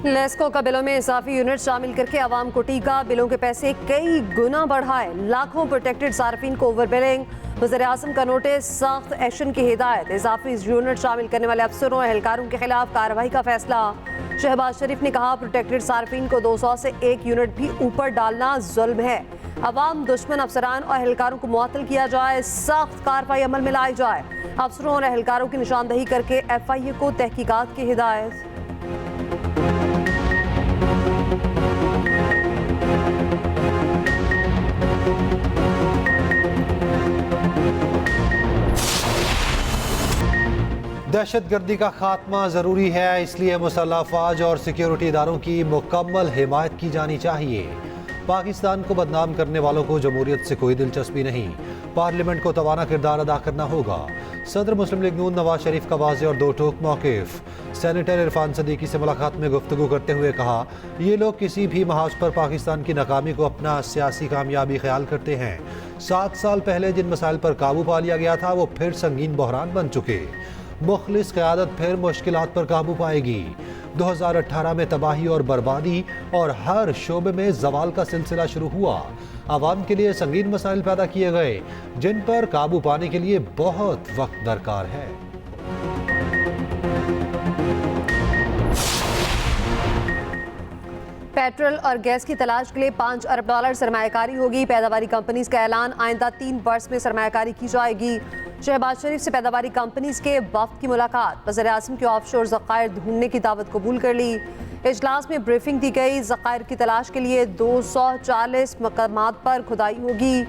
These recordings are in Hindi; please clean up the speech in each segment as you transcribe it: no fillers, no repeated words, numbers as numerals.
लेस्को का बिलों में इजाफी यूनिट शामिल करके आवाम को टीका, बिलों के पैसे कई गुना बढ़ाए, लाखों प्रोटेक्टेड सार्फिन को ओवर बिलिंग। वज़ीर-ए-आज़म का नोटिस, सख्त एक्शन की हिदायत, इजाफी यूनिट शामिल करने वाले अफसरों और एहलकारों के खिलाफ कार्रवाई का फैसला। शहबाज शरीफ ने कहा, प्रोटेक्टेड सार्फिन को 200 से 1 यूनिट भी ऊपर डालना जुल्म है। अवाम दुश्मन अफसरान और एहलकारों को मुअत्तल किया जाए, सख्त कार्रवाई अमल में लाई जाए। अफसरों और एहलकारों की निशानदही करके FIA को तहकीकात की हिदायत। दहशतगर्दी का खात्मा ज़रूरी है, इसलिए मुसल्लह अफवाज और सिक्योरिटी इदारों की मुकम्मल हिमायत की जानी चाहिए। पाकिस्तान को बदनाम करने वालों को जमहूरियत से कोई दिलचस्पी नहीं, पार्लियामेंट को तवाना किरदार अदा करना होगा। सदर मुस्लिम लीग नून नवाज शरीफ का वाज़ेह और दो टोक मौक़िफ़। सेनेटर इरफान सदीकी से मुलाकात में गुफ्तगू करते हुए कहा, ये लोग किसी भी महाज पर पाकिस्तान की नाकामी को अपना सियासी कामयाबी ख्याल करते हैं। 7 साल पहले जिन मसाइल पर काबू पा लिया गया था वो फिर संगीन बहरान बन चुके। मुखलिस क़यादत फिर मुश्किलात पर काबू पाएगी। 2018 में तबाही और बर्बादी और हर शोबे में जवाल का सिलसिला शुरू हुआ। आवाम के लिए संगीन मसाइल पैदा किए गए, जिन पर काबू पाने के लिए बहुत वक्त दरकार है। पेट्रोल और गैस की तलाश के लिए $5 अरब सरमायाकारी होगी। पैदावारी कंपनीज का ऐलान, आइंदा 3 वर्ष में सरमायाकारी की जाएगी। शहबाज शरीफ से पैदावारी कंपनीज के वफ्द की मुलाकात, वज़ीर-ए-आज़म के ऑफशोर ज़खायर ढूंढने की दावत कबूल कर ली। इजलास में ब्रीफिंग दी गई, ज़खायर की तलाश के लिए 240 मकामात पर खुदाई होगी।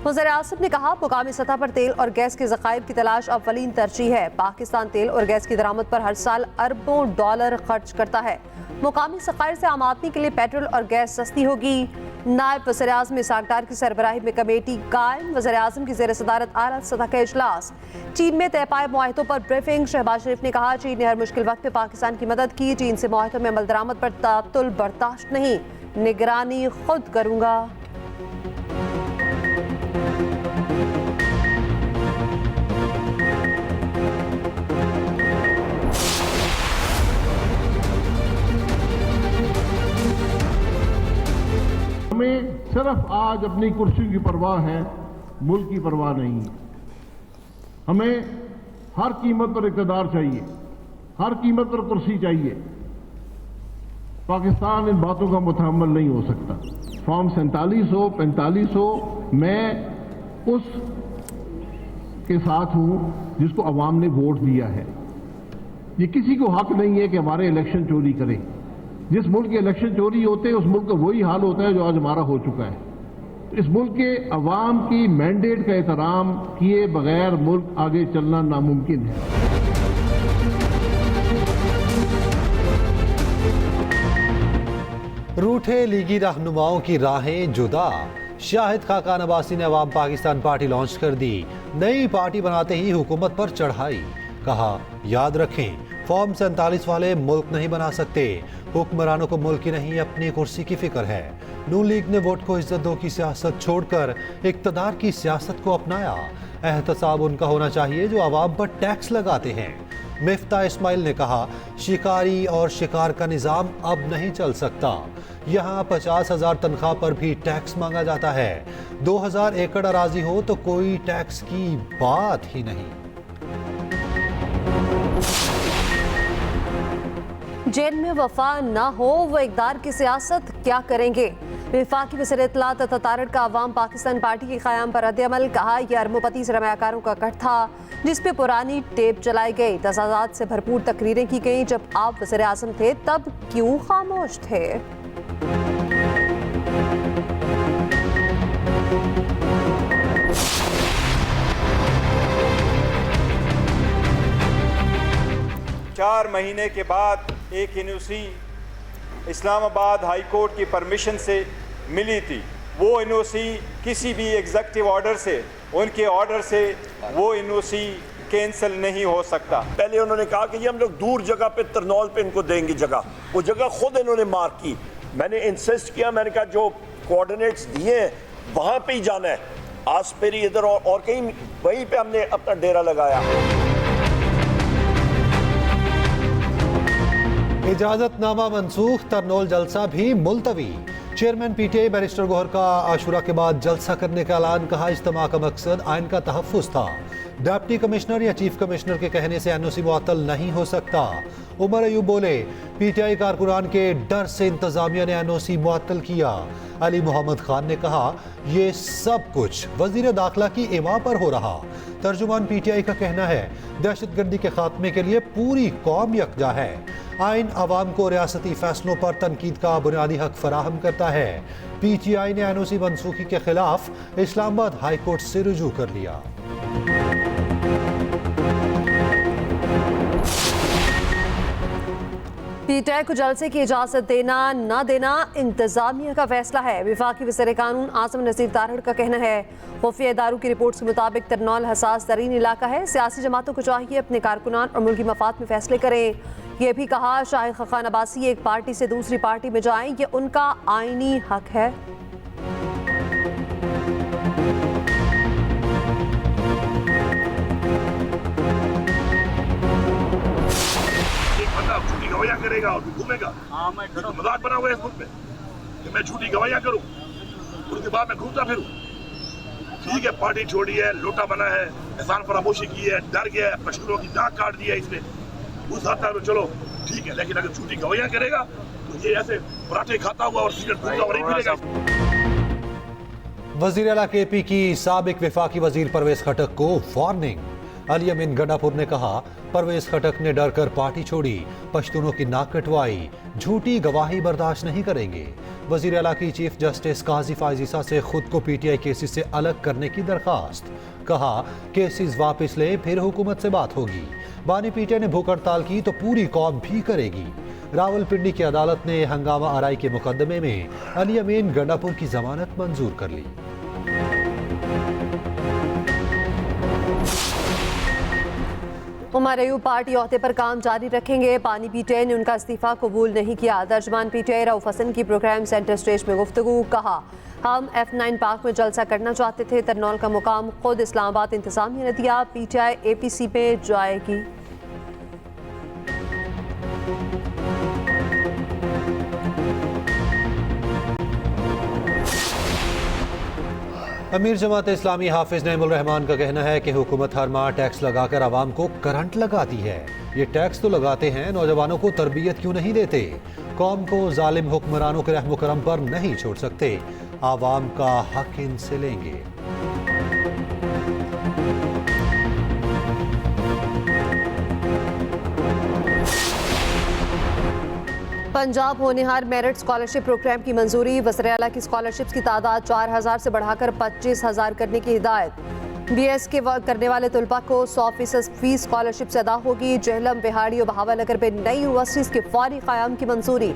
वज़ीर-ए-आज़म ने कहा, मुकामी सतह पर तेल और गैस के ज़खायर की तलाश अव्वलीन तरजीह है। पाकिस्तान तेल और गैस की दरामद पर हर साल अरबों डॉलर खर्च करता है। मुकामी ज़खायर से आम आदमी के लिए पेट्रोल और गैस सस्ती होगी। नायब वज़ीर-ए-आज़म इसहाक डार की सरबराही में कमेटी कायम, वज़ीर-ए-आज़म की ज़ेर सदारत आला सतह का इजलास। चीन में तय पाए मुआहदों पर ब्रीफिंग, शहबाज शरीफ ने कहा, चीन ने हर मुश्किल वक्त में पाकिस्तान की मदद की, चीन से मुआहदों में अमल दरामद पर तातुल बर्दाश्त नहीं, निगरानी खुद करूंगा। हमें सिर्फ आज अपनी कुर्सी की परवाह है, मुल्क की परवाह नहीं है। हमें हर कीमत पर इक़्तिदार चाहिए, हर कीमत पर कुर्सी चाहिए। पाकिस्तान इन बातों का मुतहम्मिल नहीं हो सकता। फॉर्म 47 हो, 45 हो, मैं उस के साथ हूं जिसको अवाम ने वोट दिया है। ये किसी को हक नहीं है कि हमारे इलेक्शन चोरी करें। जिस मुल्क के इलेक्शन चोरी होते हैं उस मुल्क का वही हाल होता है जो आज हमारा हो चुका है। इस मुल्क के अवाम की मैंडेट का एहतराम किए बगैर मुल्क आगे चलना नामुमकिन है। रूठे लीगी रहनुमाओं की राहें जुदा, शाहिद खाकान अब्बासी ने अवाम पाकिस्तान पार्टी लॉन्च कर दी। नई पार्टी बनाते ही हुकूमत पर चढ़ाई, कहा, याद रखें फॉर्म 47 वाले मुल्क नहीं बना सकते। हुक्मरानों को मुल्क की नहीं अपनी कुर्सी की फिक्र है। नून लीग ने वोट को इज्जत दो की सियासत छोड़कर इक्तदार की सियासत को अपनाया। एहतसाब उनका होना चाहिए जो अवाम पर टैक्स लगाते हैं। मिफ्ता इस्माइल ने कहा, शिकारी और शिकार का निज़ाम अब नहीं चल सकता। यहाँ 50,000 तनख्वाह पर भी टैक्स मांगा जाता है। 2000 एकड़ अराजी हो तो कोई टैक्स की बात ही नहीं। जेल में वफा ना हो, वो इक़्तिदार की सियासत क्या करेंगे? वफाकी वज़ीर इत्तलात अता तारड़ का अवाम पाकिस्तान पार्टी के क़याम पर रद्द-ए-अमल, कहा, यह अरबोपति सरमायाकारों का कट था जिस पे पुरानी टेप चलाई गई, तज़ादात से भरपूर तकरीरें की गई। जब आप वज़ीर-ए-आज़म थे तब क्यों खामोश थे? चार महीने के बाद एक एनओसी इस्लामाबाद हाई कोर्ट की परमिशन से मिली थी। वो एनओसी किसी भी एग्जीक्यूटिव ऑर्डर से, उनके ऑर्डर से वो एनओसी कैंसिल नहीं हो सकता। पहले उन्होंने कहा कि ये हम लोग दूर जगह पे तरनौल पे इनको देंगे जगह, वो जगह खुद इन्होंने मार्क की। मैंने इंसिस्ट किया, मैंने कहा जो कोऑर्डिनेट्स दिए हैं वहाँ पे ही जाना है, आसपेरी इधर और कहीं, वहीं पे हमने अपना डेरा लगाया। इजाजतनामा मनसूख, तरनोल जलसा भी मुलतवी। चेयरमैन पीटीआई बैरिस्टर गौहर का आशुरा के बाद जलसा करने का ऐलान, कहा इज्तिमा का मकसद आइन का तहफ्फुज था। डिप्टी कमिश्नर या चीफ कमिश्नर के कहने से एनओसी मुअत्तल नहीं हो सकता। उमर अयूब बोले, पीटीआई कारकुनान के डर से इंतजामिया ने एनओसी मुअत्तल किया। अली मोहम्मद खान ने कहा, ये सब कुछ वजीर दाखिला की इमा पर हो रहा। तर्जुमान पीटीआई का कहना है, दहशतगर्दी के खात्मे के लिए पूरी कौम यकजा है। आइन अवाम को रियासती फैसलों पर तनकीद का बुनियादी हक फराहम करता है। पीटीआई ने एनओसी मनसूखी के खिलाफ इस्लामाबाद हाई कोर्ट से रुजू कर लिया। पीटीआई को जलसे की इजाजत देना न देना इंतजामिया का फैसला है। वफाकी वज़ीर कानून आसिम नज़ीर तारड़ का कहना है, खुफिया इदारों की रिपोर्ट के मुताबिक तरनौल हसास तरीन इलाका है। सियासी जमातों को चाहिए अपने कारकुनान और मुल्की मफाद में फैसले करें। यह भी कहा, शाहिद खखान अब्बासी एक पार्टी से दूसरी पार्टी में जाएं, ये उनका आईनी हक है। झूठी गवाहियां करेगा और घूमेगा। तो मजाक बना हुआ है इस मुल्क में कि मैं झूठी गवाहियां करूं, उसके बाद मैं घूमता फिरूं। ठीक है, पार्टी छोड़ी है, लोटा बना है, एहसान फरामोशी की है, डर गया है, पश्तूनों की नाक काट दी है इसने, उस हद तक चलो ठीक है। लेकिन अगर झूठी गवाहियां करेगा तो ये ऐसे पराठे खाता हुआ और सिगरेट पीता हुआ नहीं फिरेगा। वजीर आला केपी की साबिक वफाकी वजीर परवेज खटक को वार्निंग। अली अमीन गंडापुर ने कहा, परवेज खटक ने डर कर पार्टी छोड़ी, पश्तूनों की नाक कटवाई, झूठी गवाही बर्दाश्त नहीं करेंगे। वजीर आला की चीफ जस्टिस काजी फायजीसा से खुद को पीटीआई केसेस से अलग करने की दरखास्त। कहा, केसेस वापस ले, फिर हुकूमत से बात होगी। बानी पीटीआई ने भूख हड़ताल की तो पूरी कौम भी करेगी। रावलपिंडी की अदालत ने हंगामा आराई के मुकदमे में अली अमीन गंडापुर की जमानत मंजूर कर ली। उमर अयूब पार्टी ओहदे पर काम जारी रखेंगे। पानी पीटीआई ने उनका इस्तीफा कबूल नहीं किया। तर्जुमान पीटीआई रऊफ हसन की प्रोग्राम सेंटर स्टेज में गुफ्तगू। कहा, हम F9 पार्क में जलसा करना चाहते थे, तरनौल का मुकाम खुद इस्लामाबाद इंतजामिया ने दिया। पीटीआई APC में जाएगी। अमीर जमात इस्लामी हाफिज नईमुल रहमान का कहना है कि हुकूमत हर माह टैक्स लगाकर आवाम को करंट लगाती है। ये टैक्स तो लगाते हैं, नौजवानों को तरबियत क्यों नहीं देते? कौम को जालिम हुक्मरानों के रहम करम पर नहीं छोड़ सकते। आवाम का हक इनसे लेंगे। पंजाब होनहार मेरिट स्कॉलरशिप प्रोग्राम की मंजूरी। वज़ीर आला की स्कॉलरशिप्स की तादाद 4000 से बढ़ाकर 25,000 करने की हिदायत। BS के वर्क करने वाले तलबा को 100% फीस स्कॉलरशिप से अदा होगी। जेहलम, बिहाड़ी और बहावलनगर में नई यूनिवर्सिटीज़ के फौरी क़याम की मंजूरी।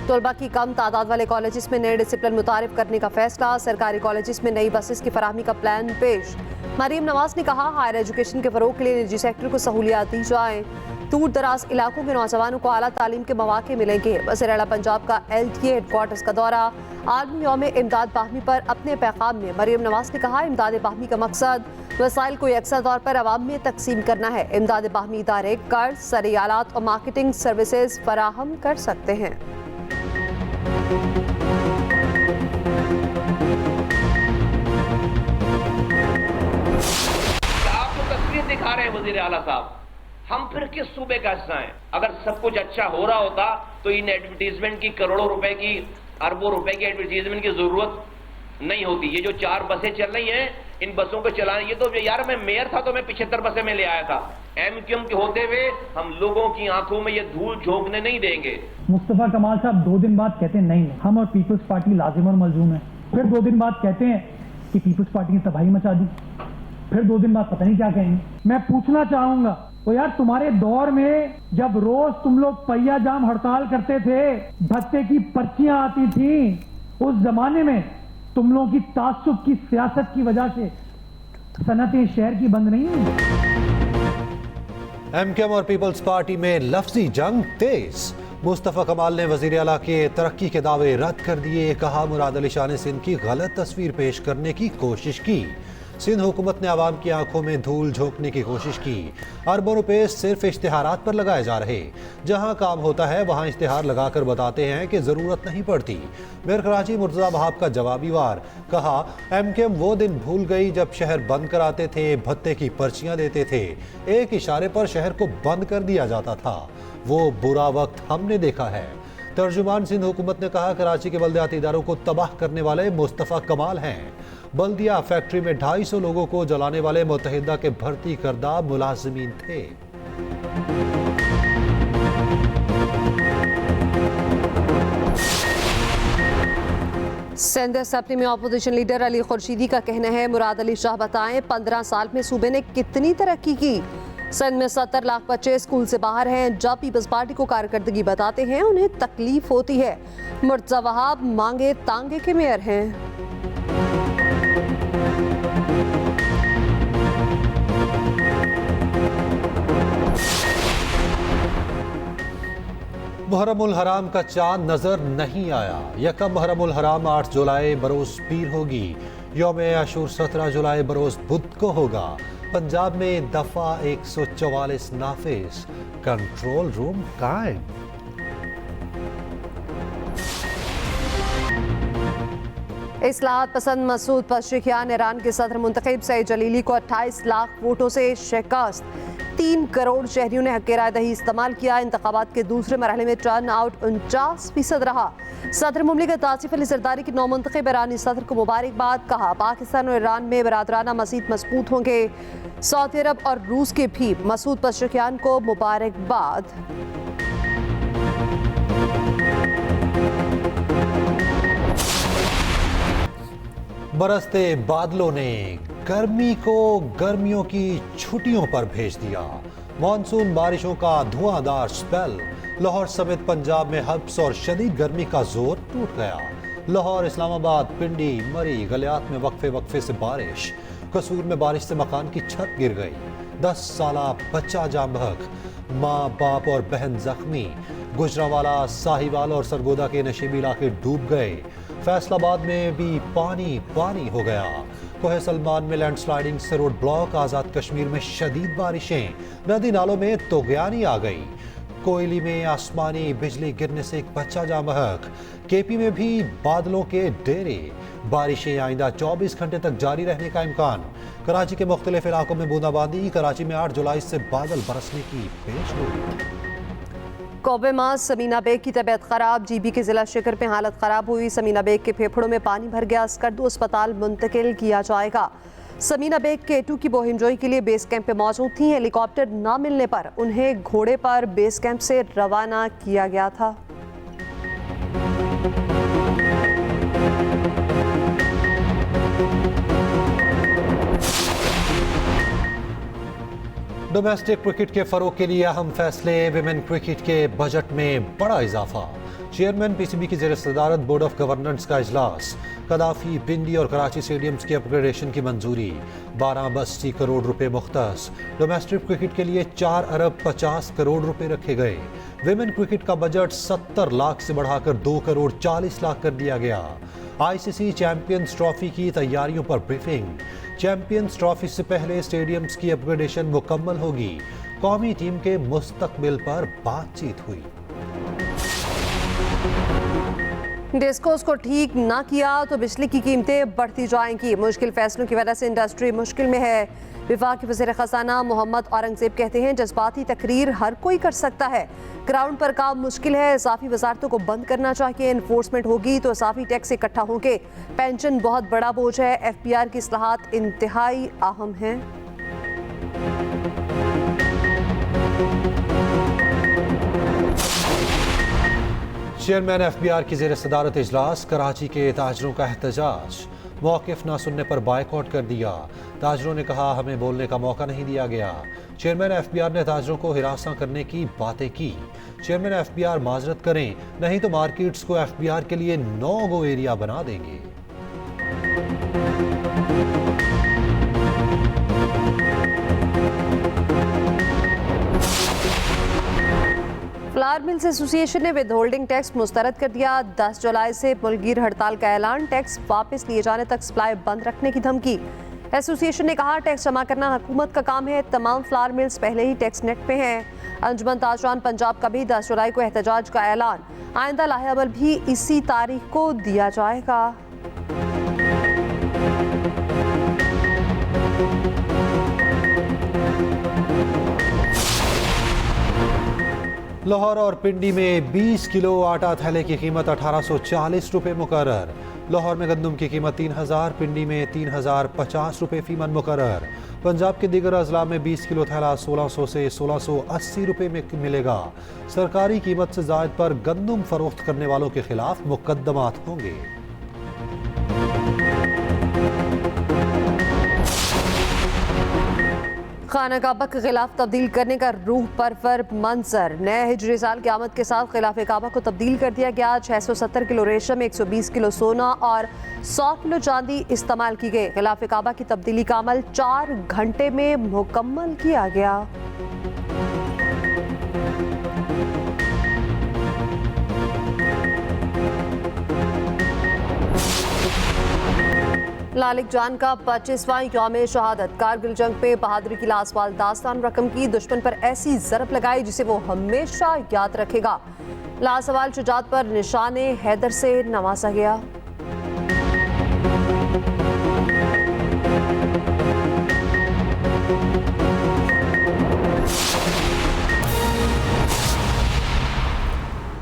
तलबा की कम तादाद वाले कॉलेजेस में नए डिसिप्लिन मुतारिफ करने का फैसला। सरकारी कॉलेजेस में नई बसेस की फराहमी का प्लान पेश। मरीम नवाज ने कहा, हायर एजुकेशन के फ़रोग़ के लिए निजी सेक्टर को सहूलियात दी जाएँ। दूर दराज इलाकों के नौजवानों को आला तालीम के मौके मिलेंगे। वज़ीर आला पंजाब का LTA हेडक्वार्टर्स का दौरा। आलमी यौम इमदाद बाहमी पर अपने पैगाम में मरीम नवाज ने कहा, इमदाद बाहमी का मकसद वसाइल को यकसा तौर पर अवाम में तकसीम करना है। इमदाद बाहमी इदारे कर्ज, सरी आलात और मार्केटिंग सर्विसेज फराहम कर सकते हैं। आप तो तस्वीर दिखा रहे हैं वज़ीर आला साहब, हम फिर किस सूबे का हिस्सा हैं? अगर सब कुछ अच्छा हो रहा होता तो इन एडवर्टीजमेंट की करोड़ों रुपए की, अरबों रुपए की एडवर्टीजमेंट की जरूरत नहीं होती। ये जो 4 बसें चल रही हैं, इन बसों को चलाने, ये तो यार मैं मेयर था तो मैं 75 बसें में ले आया था। MQM के होते हुए हम लोगों की आंखों में ये धूल झोंकने नहीं देंगे। मुस्तफा कमाल साहब 2 दिन बाद कहते हैं नहीं, हम और पीपल्स पार्टी लाजिम और मलजूम है। फिर 2 दिन बाद कहते हैं कि पीपल्स पार्टी ने तबाही मचा दी। फिर 2 दिन बाद पता नहीं क्या कहेंगे। मैं पूछना चाहूंगा, तो यार तुम्हारे दौर में जब रोज तुम लोग पहिया जाम हड़ताल करते थे, भत्ते की पर्चियां आती थी, उस जमाने में तुम लोगों की तासुब की सियासत की वजह से सनतें शहर की बंद नहीं हुई। MQM और पीपल्स पार्टी में लफ्जी जंग तेज। मुस्तफा कमाल ने वजीर आला के तरक्की के दावे रद्द कर दिए। कहा, मुराद अली शाह ने सिंध की गलत तस्वीर पेश करने की कोशिश की। सिंध हुकूमत ने आवाम की आंखों में धूल झोंकने की कोशिश की। अरबों रुपए सिर्फ इश्तिहारात पर लगाए जा रहे। जहां काम होता है वहां इश्तिहार लगाकर बताते हैं कि जरूरत नहीं पड़ती। मेयर कराची मुर्तजा वहाब का जवाबी वार, कहा MKM वो दिन भूल गई जब शहर बंद कराते थे, भत्ते की पर्चियां देते थे, एक इशारे पर शहर को बंद कर दिया जाता था। वो बुरा वक्त हमने देखा है। तर्जुमान सिंध हुकूमत ने कहा कराची के बल्दियाती इदारों को तबाह करने वाले मुस्तफ़ा कमाल हैं। बल्दिया फैक्ट्री में 250 लोगों को जलाने वाले मुत्तहिदा के भर्ती करदा मुलाजिमीन थे। सिंध असेंबली में अपोजिशन लीडर अली खुर्शीदी का कहना है, मुराद अली शाह बताएं 15 साल में सूबे ने कितनी तरक्की की। सिंध में 70 लाख बच्चे स्कूल से बाहर हैं। जब पीपल्स पार्टी को कारकर्दगी बताते हैं उन्हें तकलीफ होती है। मुर्तजा वहाब मांगे तांगे के मेयर हैं। मुहर्रमुल हराम का चांद नजर नहीं आया। यकम मुहर्रमुल हराम 8 जुलाई बरोज पीर होगी। यौम आशूर 17 जुलाई बरोज बुध को होगा। पंजाब में दफा 144 नाफिज, कंट्रोल रूम कायम। इस्लाहात पसंद मसूद पशेकियान ईरान के सदर मुंतखब सईद जलीली को 28 लाख वोटों से शिकस्त। 3 करोड़ शहरियों ने हक़ राय दही इस्तेमाल किया। इंतखाबात के दूसरे मरहले में टर्न आउट 49% रहा। सदर मुमलिकत आसिफ अली जरदारी के नौमुंतखब ईरानी सदर को मुबारकबाद। कहा पाकिस्तान और ईरान में बरादराना मज़ीद मजबूत होंगे। सऊदी अरब और रूस के भी मसूद पशेकियान को मुबारकबाद। बरसते बादलों ने गर्मी को गर्मियों की छुट्टियों पर भेज दिया। मानसून बारिशों का धुआंधार स्पेल। लाहौर समेत पंजाब में हब्स और शदीद गर्मी का जोर टूट गया। लाहौर, इस्लामाबाद, पिंडी, मरी, गलियात में वक्फे वक्फे से बारिश। कसूर में बारिश से मकान की छत गिर गई। 10 साला बच्चा जाम बहक, माँ बाप और बहन जख्मी। गुजरावाला, साहिवाल और सरगोदा के नशीबी इलाके डूब गए। फैसलाबाद में भी पानी पानी हो गया। कोहे सलमान में लैंडस्लाइडिंग से रोड ब्लॉक। आज़ाद कश्मीर में शदीद बारिशें। नदी नालों में तोगयानी आ गई। कोयली में आसमानी बिजली गिरने से एक बच्चा जाम बहक। केपी में भी बादलों के डेरे। बारिशें आइंदा 24 घंटे तक जारी रहने का इम्कान। कराची के मुख्तलिफ इलाकों में बूंदाबांदी। कराची में 8 जुलाई से बादल बरसने की पेशगोई। कोबे मां समीना बेग की तबीयत खराब। जीबी के जिला शिकर में हालत खराब हुई। समीना बेग के फेफड़ों में पानी भर गया। स्कर्दू अस्पताल मुंतकिल किया जाएगा। समीना बेग K2 की बोहिमजोई के लिए बेस कैंप पे मौजूद थी। हेलीकॉप्टर न मिलने पर उन्हें घोड़े पर बेस कैंप से रवाना किया गया था। डोमेस्टिक क्रिकेट के फरोग के लिए अहम फैसले। विमेन क्रिकेट के बजट में बड़ा इजाफा। चेयरमैन PCB की ज़ेर सदारत बोर्ड ऑफ गवर्नेंस का इजलास। कदाफी, पिंडी और कराची स्टेडियम्स की अपग्रेडेशन की मंजूरी। 12 करोड़ रुपए मुख्तस। डोमेस्टिक क्रिकेट के लिए 4 अरब 50 करोड़ रुपए रखे गए। विमेन क्रिकेट का बजट 70 लाख से बढ़ाकर 2 करोड़ 40 लाख कर दिया गया। ICC चैंपियंस ट्रॉफी की तैयारियों पर ब्रीफिंग। चैंपियंस ट्रॉफी से पहले स्टेडियम्स की अपग्रेडेशन मुकम्मल होगी। कौमी टीम के मुस्तकबिल पर बातचीत हुई। डिस्कोस को ठीक ना किया तो बिजली की कीमतें बढ़ती जाएंगी। मुश्किल फैसलों की वजह से इंडस्ट्री मुश्किल में है। विफाकी वज़ीर ख़ज़ाना मोहम्मद औरंगज़ेब कहते हैं जज्बाती तकरीर हर कोई कर सकता है, ग्राउंड पर काम मुश्किल है। इजाफी वजारतों को बंद करना चाहिए। इन्फोर्समेंट होगी तो इजाफी टैक्स इकट्ठा होंगे। पेंशन बहुत बड़ा बोझ है। FPR की इस्लाहात इंतहाई अहम हैं। चेयरमैन FBR की ज़ेर सदारत इजलास। कराची के ताजरों का एहतजाज। मौक़िफ़ ना सुनने पर बायकॉट कर दिया। ताजरों ने कहा हमें बोलने का मौका नहीं दिया गया। चेयरमैन FBR ने ताजरों को हिरासा करने की बातें की। चेयरमैन FBR माजरत करें, नहीं तो मार्केट्स को FBR के लिए नो गो एरिया बना देंगे। फ्लावर मिल्स एसोसिएशन ने विद होल्डिंग टैक्स मुस्तरद कर दिया। 10 जुलाई से मुल्कगीर हड़ताल का ऐलान। टैक्स वापस लिए जाने तक सप्लाई बंद रखने की धमकी। एसोसिएशन ने कहा, टैक्स जमा करना हुकूमत का काम है। तमाम फ्लावर मिल्स पहले ही टैक्स नेट पे हैं। अंजुमन ताजरान पंजाब का भी 10 जुलाई को एहतजाज का ऐलान। आइंदा लाहेअमल भी इसी तारीख को दिया जाएगा। लाहौर और पिंडी में 20 किलो आटा थैले की कीमत 1840 रुपये मुकर्रर। लाहौर में गंदम की कीमत 3000, पिंडी में 3050 रुपये फीमन मुकर्रर। पंजाब के दीगर अजला में 20 किलो थैला 1600 से 1680 रुपये में मिलेगा। सरकारी कीमत से ज़ायद पर गंदम फरोख्त करने वालों के खिलाफ मुकदमात होंगे। खाना काबा के खिलाफ तब्दील करने का रूह परवर मंजर। नए हिजरी साल की आमद के साथ खिलाफ काबा को तब्दील कर दिया गया। 670 किलो रेशम, 120 किलो सोना और 100 किलो चांदी इस्तेमाल की गई। खिलाफ काबा की तब्दीली का अमल 4 घंटे में मुकम्मल किया गया। लालिक जान का 25वां यौम शहादत। कारगिल जंग पे बहादुरी की लासवाल दास्तान रकम की। दुश्मन पर ऐसी ज़रब लगाई जिसे वो हमेशा याद रखेगा। लासवाल शुजात पर निशाने हैदर से नवाजा गया।